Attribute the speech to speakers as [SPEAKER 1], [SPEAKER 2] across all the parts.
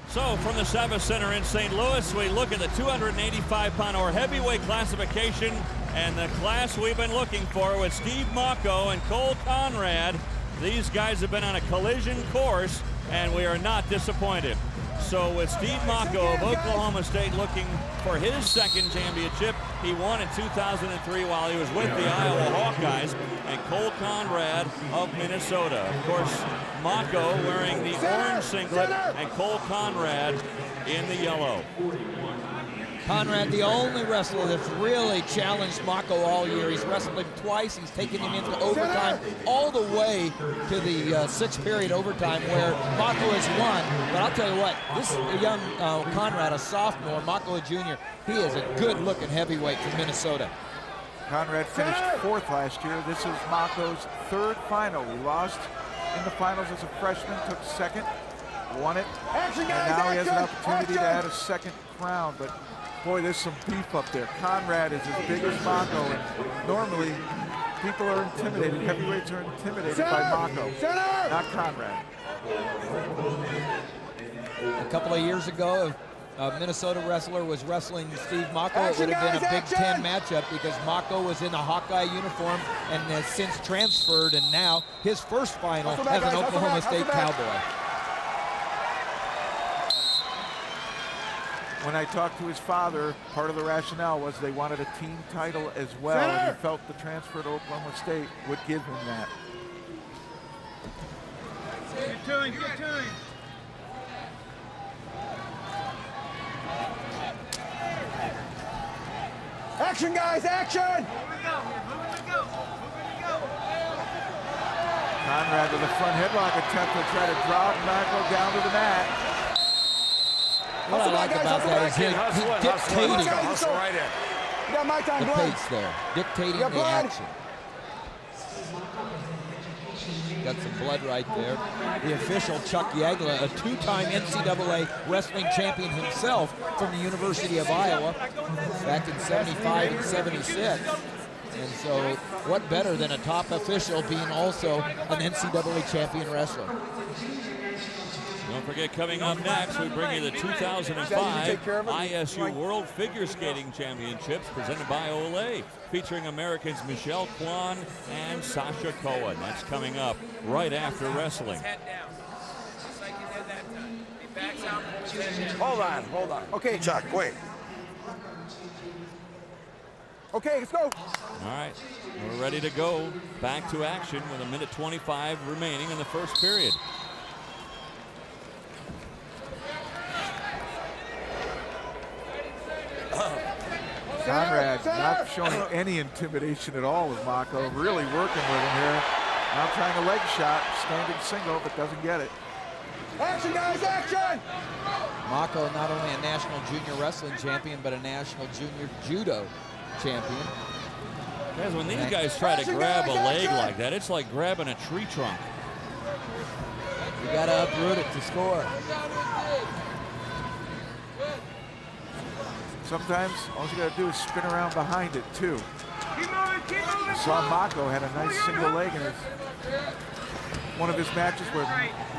[SPEAKER 1] So from the Savas Center in St. Louis, we look at the 285-pound or heavyweight classification, and the class we've been looking for with Steve Mocco and Cole Konrad. These guys have been on a collision course, and we are not disappointed. So with Steve Mocco of Oklahoma State looking for his second championship, he won in 2003 while he was with the Iowa Hawkeyes, and Cole Konrad of Minnesota. Of course, Mocco wearing the orange singlet and Cole Konrad in the yellow.
[SPEAKER 2] Konrad, the only wrestler that's really challenged Mocco all year. He's wrestled him twice. He's taken him into overtime, all the way to the sixth period overtime where Mocco has won. But I'll tell you what, this young Konrad, a sophomore, Mocco a junior, he is a good-looking heavyweight from Minnesota.
[SPEAKER 3] Konrad finished fourth last year. This is Mocco's third final. He lost in the finals as a freshman, took second, won it, and now he has an opportunity to add a second crown. But boy, there's some beef up there. Konrad is as big as Mocco, and normally people are intimidated. Heavyweights are intimidated by Mocco, not Konrad.
[SPEAKER 2] A couple of years ago, a Minnesota wrestler was wrestling Steve Mocco. It would have been a Big Ten matchup because Mocco was in a Hawkeye uniform and has since transferred, and now his first final as an Oklahoma State Cowboy.
[SPEAKER 3] When I talked to his father, part of the rationale was they wanted a team title as well, and he felt the transfer to Oklahoma State would give him that.
[SPEAKER 4] Get to him, get to him.
[SPEAKER 5] Action, guys, action!
[SPEAKER 4] Here we go, moving to go, moving to go.
[SPEAKER 3] Konrad with a front headlock attempt to try to drop Mocco down to the mat.
[SPEAKER 2] What I like about that is he's dictating
[SPEAKER 5] Right in. You got my time,
[SPEAKER 2] the
[SPEAKER 5] blood.
[SPEAKER 2] pace there, dictating the
[SPEAKER 5] blood.
[SPEAKER 2] action. Got some blood right there. The official, Chuck Yagla, a two-time NCAA wrestling champion himself from the University of Iowa back in 75 and 76. And so what better than a top official being also an NCAA champion wrestler?
[SPEAKER 1] Don't forget, coming up next, we bring you the 2005 ISU World Figure Skating Championships presented by Olay, featuring Americans Michelle Kwan and Sasha Cohen. That's coming up right after wrestling.
[SPEAKER 4] Head down, just like you did that time. He backs out, pulls his head down.
[SPEAKER 5] Hold on. Okay, Chuck, wait. Okay, let's go.
[SPEAKER 1] All right, we're ready to go. Back to action with 1:25 remaining in the first period.
[SPEAKER 3] Konrad not showing any intimidation at all with Mocco, really working with him here. Now trying a leg shot, standing single, but doesn't get it.
[SPEAKER 5] Action, guys, action!
[SPEAKER 2] Mocco, not only a national junior wrestling champion, but a national junior judo champion.
[SPEAKER 1] Guys, when these guys try to grab a leg like that, it's like grabbing a tree trunk.
[SPEAKER 2] You got to uproot it to score.
[SPEAKER 3] Sometimes all you got to do is spin around behind it too.
[SPEAKER 4] Keep moving, keep moving.
[SPEAKER 3] Saw Mocco had a nice single leg in one of his matches where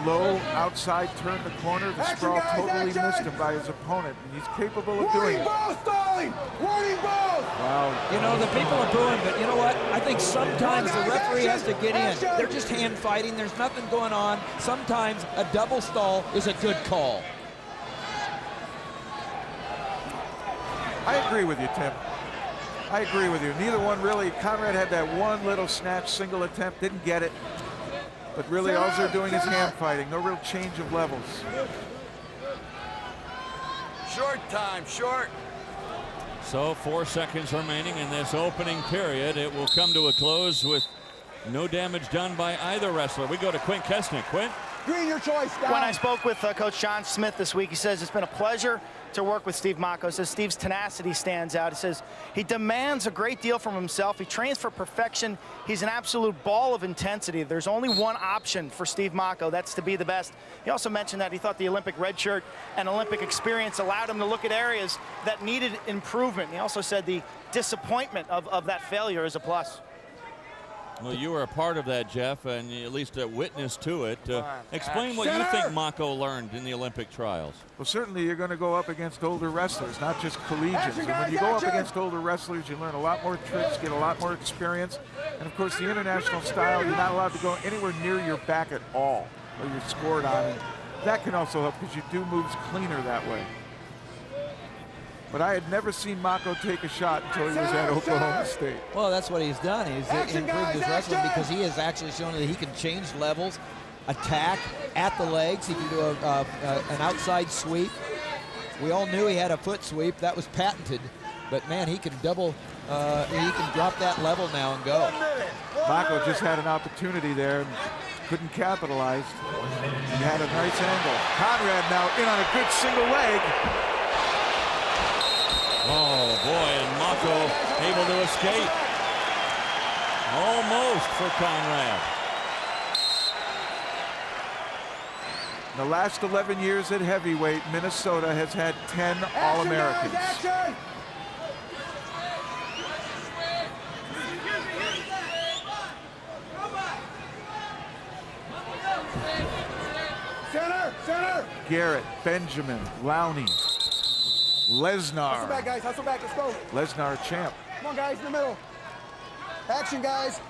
[SPEAKER 3] low outside turned the corner. The sprawl totally missed him by his opponent, and he's capable of doing it.
[SPEAKER 5] Warning both!
[SPEAKER 3] Wow.
[SPEAKER 2] You know, the people are booing, but you know what? I think sometimes the referee has to get in. They're just hand fighting. There's nothing going on. Sometimes a double stall is a good call.
[SPEAKER 3] I agree with you, Tim. I agree with you. Neither one really. Konrad had that one little snatch single attempt, didn't get it. But really all they're doing is hand fighting. No real change of levels.
[SPEAKER 5] Short time, short.
[SPEAKER 1] So 4 seconds remaining in this opening period. It will come to a close with no damage done by either wrestler. We go to Quint Kesnick. Quint?
[SPEAKER 5] Green, your choice. Down.
[SPEAKER 6] When I spoke with Coach John Smith this week, he says it's been a pleasure to work with Steve Mocco. He says Steve's tenacity stands out. He says he demands a great deal from himself. He trains for perfection. He's an absolute ball of intensity. There's only one option for Steve Mocco. That's to be the best. He also mentioned that he thought the Olympic red shirt and Olympic experience allowed him to look at areas that needed improvement. He also said the disappointment of that failure is a plus.
[SPEAKER 1] Well, you were a part of that, Jeff, and at least a witness to it. Explain what you think Mocco learned in the Olympic trials.
[SPEAKER 3] Well, certainly you're going to go up against older wrestlers, not just collegians. And when you go up against older wrestlers, you learn a lot more tricks, get a lot more experience. And of course, the international style, you're not allowed to go anywhere near your back at all, or you're scored on. And that can also help because you do moves cleaner that way. But I had never seen Mocco take a shot until he was at Oklahoma State.
[SPEAKER 2] Well, that's what he's done. He's improved his wrestling because he has actually shown that he can change levels, attack at the legs. He can do an outside sweep. We all knew he had a foot sweep. That was patented. But, man, he can double, he can drop that level now and go.
[SPEAKER 3] Mocco just had an opportunity there and couldn't capitalize. He had a nice angle. Konrad now in on a good single leg.
[SPEAKER 1] Oh, boy, and Mocco able to escape. Almost for Konrad.
[SPEAKER 3] In the last 11 years at heavyweight, Minnesota has had 10 All-Americans.
[SPEAKER 5] Center!
[SPEAKER 3] Garrett, Benjamin, Lowney, Lesnar.
[SPEAKER 5] Hustle back, guys. Hustle back. Let's go.
[SPEAKER 3] Lesnar champ.
[SPEAKER 5] Come on, guys. In the middle. Action, guys.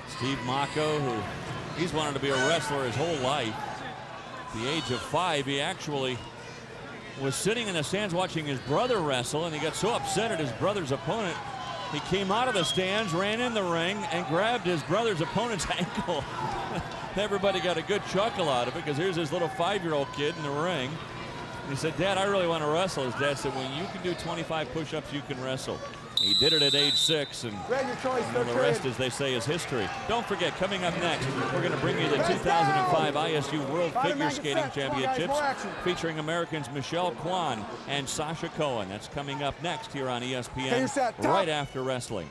[SPEAKER 1] Steve Mocco, who he's wanted to be a wrestler his whole life. At the age of 5, he actually was sitting in the stands watching his brother wrestle, and he got so upset at his brother's opponent, he came out of the stands, ran in the ring, and grabbed his brother's opponent's ankle. Everybody got a good chuckle out of it because here's this little 5-year-old kid in the ring. And he said, "Dad, I really want to wrestle." His dad said, "When you can do 25 push-ups, you can wrestle." He did it at age 6, and the rest, as they say, is history. Don't forget, coming up next, we're going to bring you the 2005 ISU World Figure Skating Championships featuring Americans Michelle Kwan and Sasha Cohen. That's coming up next here on ESPN right after wrestling.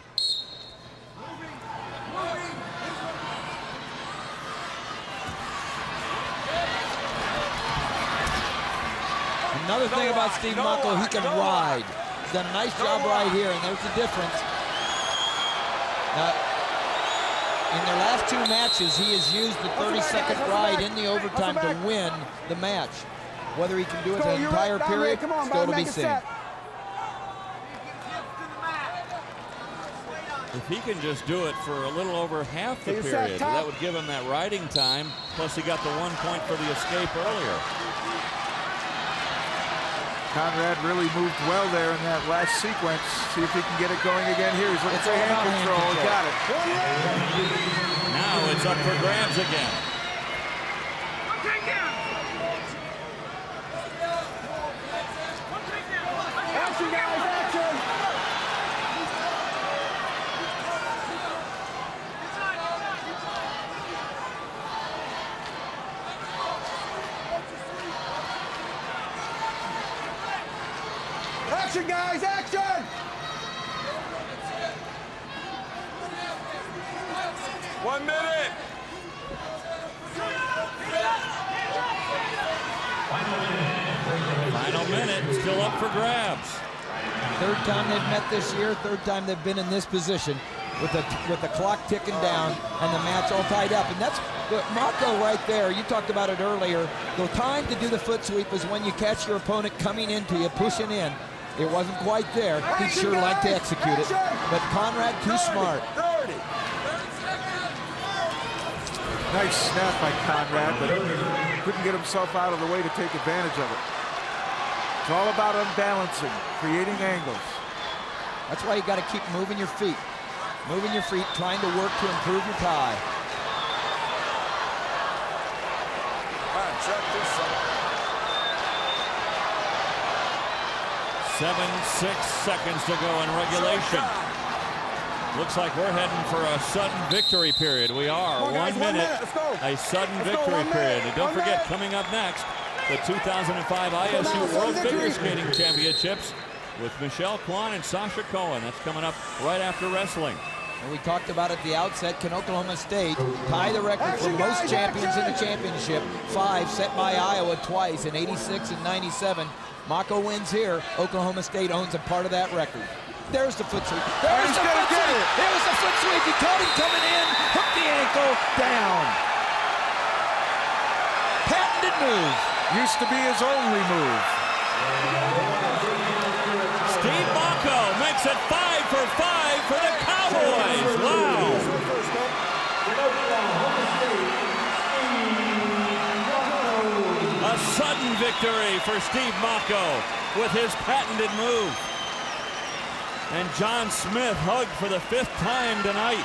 [SPEAKER 2] Another thing about Steve Mocco, he can ride. He's done a nice job right here, and there's the difference. In their last 2 matches, he has used the 30-second ride in the overtime to win the match. Whether he can do it the entire period, still to be seen.
[SPEAKER 1] If he can just do it for a little over half the period, that would give him that riding time, plus he got the 1 point for the escape earlier.
[SPEAKER 3] Konrad really moved well there in that last sequence. See if he can get it going again here. He's looking for hand control. He got it.
[SPEAKER 1] Now it's up for grabs again.
[SPEAKER 5] Action, guys, action! Action, guys, action! 1 minute!
[SPEAKER 1] Final minute, still up for grabs.
[SPEAKER 2] Third time they've met this year, third time they've been in this position with the clock ticking down and the match all tied up. And that's Mocco right there. You talked about it earlier. The time to do the foot sweep is when you catch your opponent coming into you, pushing in. It wasn't quite there. He'd sure like to execute it. But Konrad, too smart.
[SPEAKER 3] Nice snap by Konrad, but couldn't get himself out of the way to take advantage of it. It's all about unbalancing, creating angles.
[SPEAKER 2] That's why you got to keep moving your feet. Moving your feet, trying to work to improve your tie.
[SPEAKER 5] All right, check this out.
[SPEAKER 1] 7-6 seconds to go in regulation. Looks like we're heading for a sudden victory period. We are.
[SPEAKER 5] On, guys,
[SPEAKER 1] 1 minute,
[SPEAKER 5] Let's go.
[SPEAKER 1] a sudden
[SPEAKER 5] Let's go,
[SPEAKER 1] victory
[SPEAKER 5] 1 minute.
[SPEAKER 1] period. And don't
[SPEAKER 5] 1
[SPEAKER 1] forget,
[SPEAKER 5] minute.
[SPEAKER 1] coming up next, the 2005 ISU World Figure Skating Championships with Michelle Kwan and Sasha Cohen. That's coming up right after wrestling.
[SPEAKER 2] And we talked about at the outset, can Oklahoma State tie the record for most champions in the championship? 5 set by Iowa twice in '86 and '97. Mocco wins here. Oklahoma State owns a part of that record. There's the foot sweep. There's the foot sweep. There's the foot sweep. He caught him coming in. Hooked the ankle down. Patented move.
[SPEAKER 3] Used to be his only move.
[SPEAKER 1] Steve Mocco makes it 5 for 5 for the Cowboys. Wow. A sudden victory for Steve Mocco with his patented move. And John Smith hugged for the 5th time tonight.